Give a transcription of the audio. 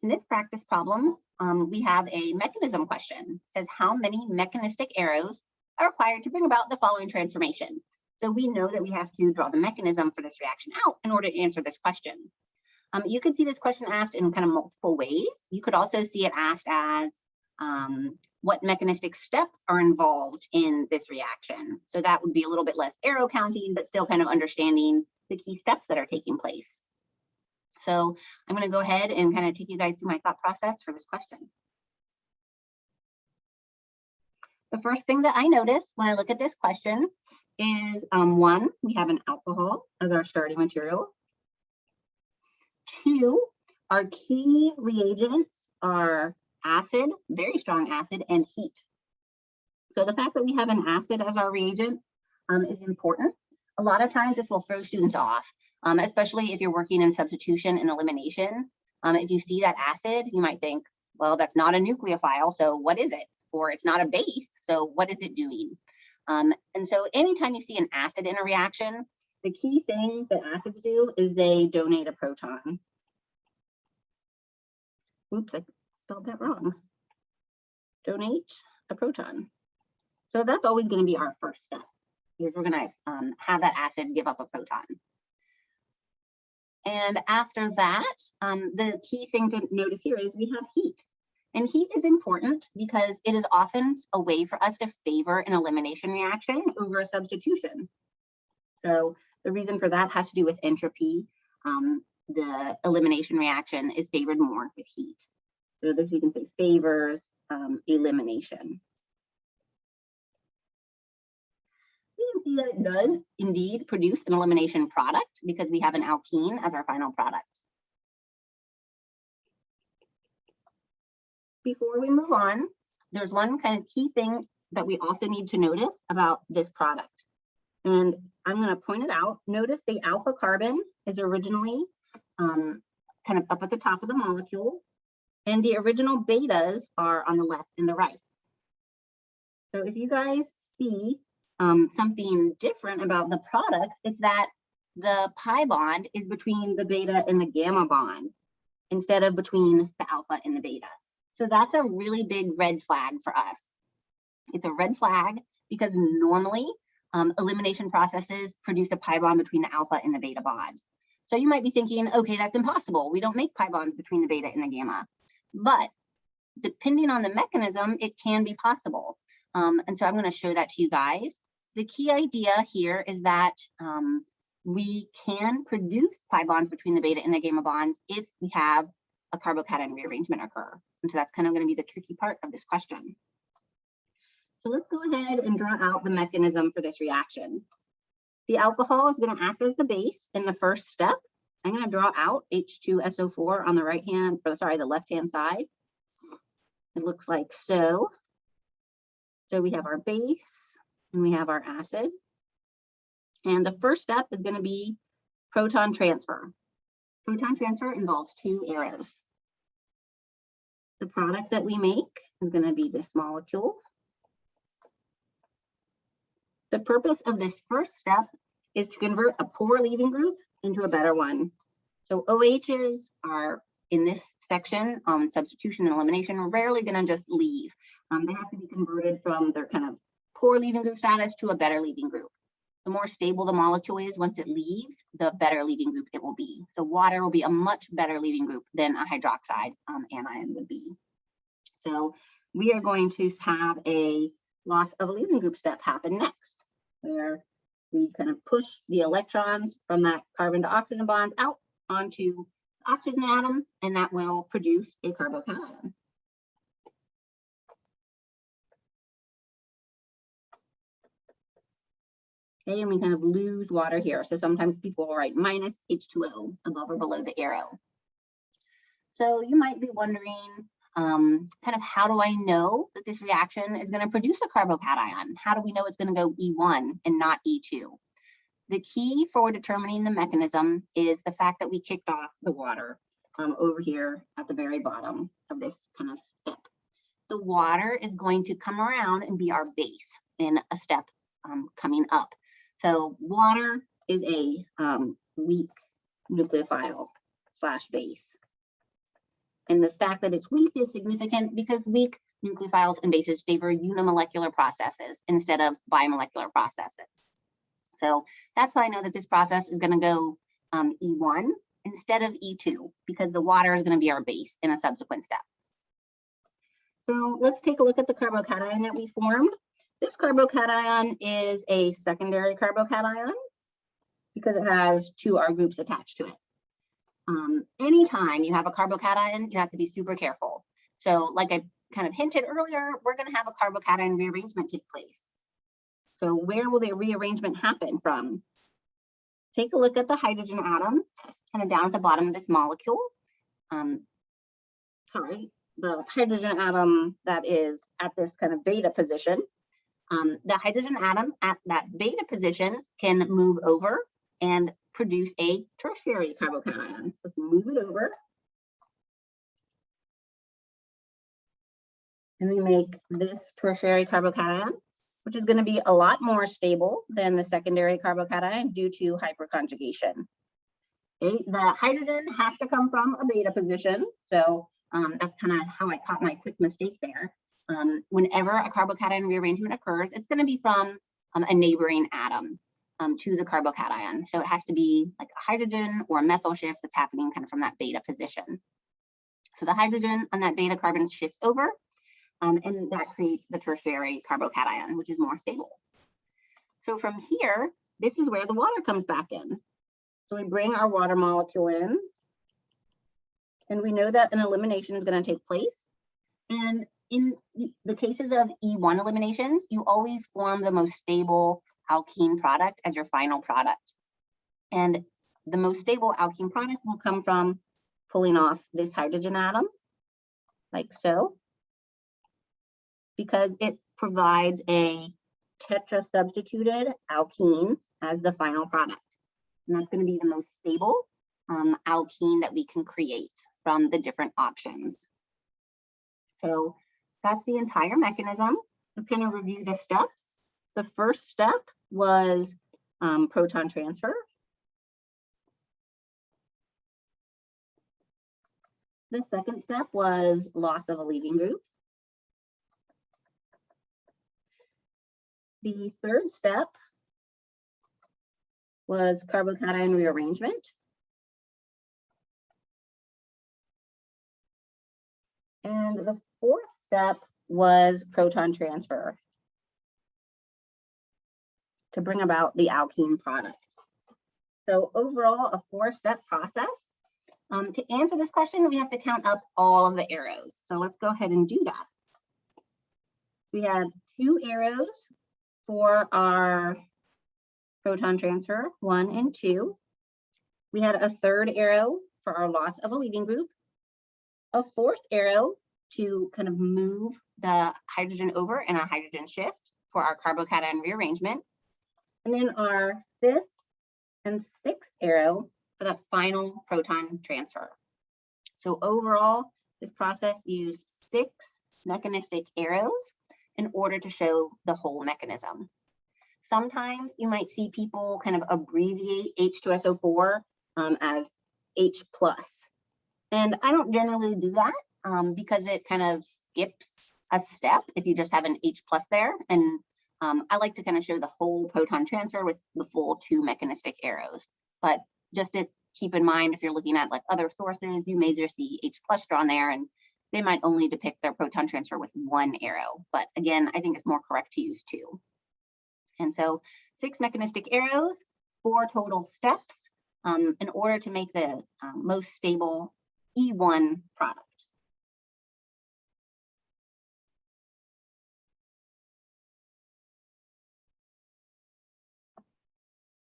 In this practice problem, we have a mechanism question. It says how many mechanistic arrows are required to bring about the following transformation. So we know that we have to draw the mechanism for this reaction out in order to answer this question. You could see this question asked in kind of multiple ways. You could also see it asked as what mechanistic steps are involved in this reaction. So that would be a little bit less arrow counting, but still kind of understanding the key steps that are taking place. So I'm going to go ahead and kind of take you guys through my thought process for this question. The first thing that I notice when I look at this question is one, we have an alcohol as our starting material. Two, our key reagents are acid, very strong acid, and heat. So the fact that we have an acid as our reagent is important. A lot of times this will throw students off, especially if you're working in substitution and elimination. If you see that acid, you might think, well, that's not a nucleophile, so what is it? Or it's not a base, so what is it doing? And so anytime you see an acid in a reaction, the key thing that acids do is they donate a proton. Oops, I spelled that wrong. Donate a proton. So that's always going to be our first step, is we're going to have that acid give up a proton. And after that, the key thing to notice here is we have heat. And heat is important because it is often a way for us to favor an elimination reaction over a substitution. So the reason for that has to do with entropy. The elimination reaction is favored more with heat. So this we can say favors elimination. We can see that it does indeed produce an elimination product because we have an alkene as our final product. Before we move on, there's one kind of key thing that we also need to notice about this product. And I'm going to point it out. Notice the alpha carbon is originally kind of up at the top of the molecule, and the original betas are on the left and the right. So if you guys see something different about the product, it's that the pi bond is between the beta and the gamma bond instead of between the alpha and the beta. So that's a really big red flag for us. It's a red flag because normally elimination processes produce a pi bond between the alpha and the beta bond. So you might be thinking, okay, that's impossible. We don't make pi bonds between the beta and the gamma. But depending on the mechanism, it can be possible. And so I'm going to show that to you guys. The key idea here is that we can produce pi bonds between the beta and the gamma bonds if we have a carbocation rearrangement occur. And so that's kind of going to be the tricky part of this question. So let's go ahead and draw out the mechanism for this reaction. The alcohol is going to act as the base in the first step. I'm going to draw out H2SO4 on the the left-hand side. It looks like so. So we have our base and we have our acid. And the first step is going to be proton transfer. Proton transfer involves two arrows. The product that we make is going to be this molecule. The purpose of this first step is to convert a poor leaving group into a better one. So OHs are, in this section on substitution and elimination, are rarely going to just leave. They have to be converted from their kind of poor leaving group status to a better leaving group. The more stable the molecule is once it leaves, the better leaving group it will be. So water will be a much better leaving group than a hydroxide anion would be. So we are going to have a loss of a leaving group step happen next, where we kind of push the electrons from that carbon to oxygen bonds out onto the oxygen atom, and that will produce a carbocation. Okay, and we kind of lose water here. So sometimes people will write minus H2O above or below the arrow. So you might be wondering, kind of how do I know that this reaction is going to produce a carbocation? How do we know it's going to go E1 and not E2? The key for determining the mechanism is the fact that we kicked off the water over here at the very bottom of this kind of step. The water is going to come around and be our base in a step coming up. So water is a weak nucleophile / base. And the fact that it's weak is significant because weak nucleophiles and bases favor unimolecular processes instead of bimolecular processes. So that's why I know that this process is going to go E1 instead of E2, because the water is going to be our base in a subsequent step. So let's take a look at the carbocation that we formed. This carbocation is a secondary carbocation because it has 2 R groups attached to it. Anytime you have a carbocation, you have to be super careful. So like I kind of hinted earlier, we're going to have a carbocation rearrangement take place. So where will the rearrangement happen from? Take a look at the hydrogen atom kind of down at the bottom of this molecule. The hydrogen atom that is at this kind of beta position. The hydrogen atom at that beta position can move over and produce a tertiary carbocation. So let's move it over. And we make this tertiary carbocation, which is going to be a lot more stable than the secondary carbocation due to hyperconjugation. Okay, the hydrogen has to come from a beta position. So that's kind of how I caught my quick mistake there. Whenever a carbocation rearrangement occurs, it's going to be from a neighboring atom to the carbocation. So it has to be like a hydrogen or a methyl shift that's happening kind of from that beta position. So the hydrogen on that beta carbon shifts over, and that creates the tertiary carbocation, which is more stable. So from here, this is where the water comes back in. So we bring our water molecule in, and we know that an elimination is going to take place. And in the cases of E1 eliminations, you always form the most stable alkene product as your final product. And the most stable alkene product will come from pulling off this hydrogen atom, like so, because it provides a tetrasubstituted alkene as the final product. And that's going to be the most stable alkene that we can create from the different options. So that's the entire mechanism. I'm going to review the steps. The first step was proton transfer. The second step was loss of a leaving group. The third step was carbocation rearrangement. And the fourth step was proton transfer to bring about the alkene product. So overall, a 4-step process. To answer this question, we have to count up all of the arrows. So let's go ahead and do that. We had 2 arrows for our proton transfer, 1 and 2. We had a 3rd arrow for our loss of a leaving group, a 4th arrow to kind of move the hydrogen over in a hydrogen shift for our carbocation rearrangement, and then our 5th and 6th arrow for that final proton transfer. So overall, this process used 6 mechanistic arrows in order to show the whole mechanism. Sometimes you might see people kind of abbreviate H2SO4 as H+. And I don't generally do that because it kind of skips a step if you just have an H+ there. And I like to kind of show the whole proton transfer with the full 2 mechanistic arrows. But just to keep in mind, if you're looking at like other sources, you may just see H+ drawn there, and they might only depict their proton transfer with 1 arrow. But again, I think it's more correct to use 2. And so 6 mechanistic arrows, 4 total steps in order to make the most stable E1 product.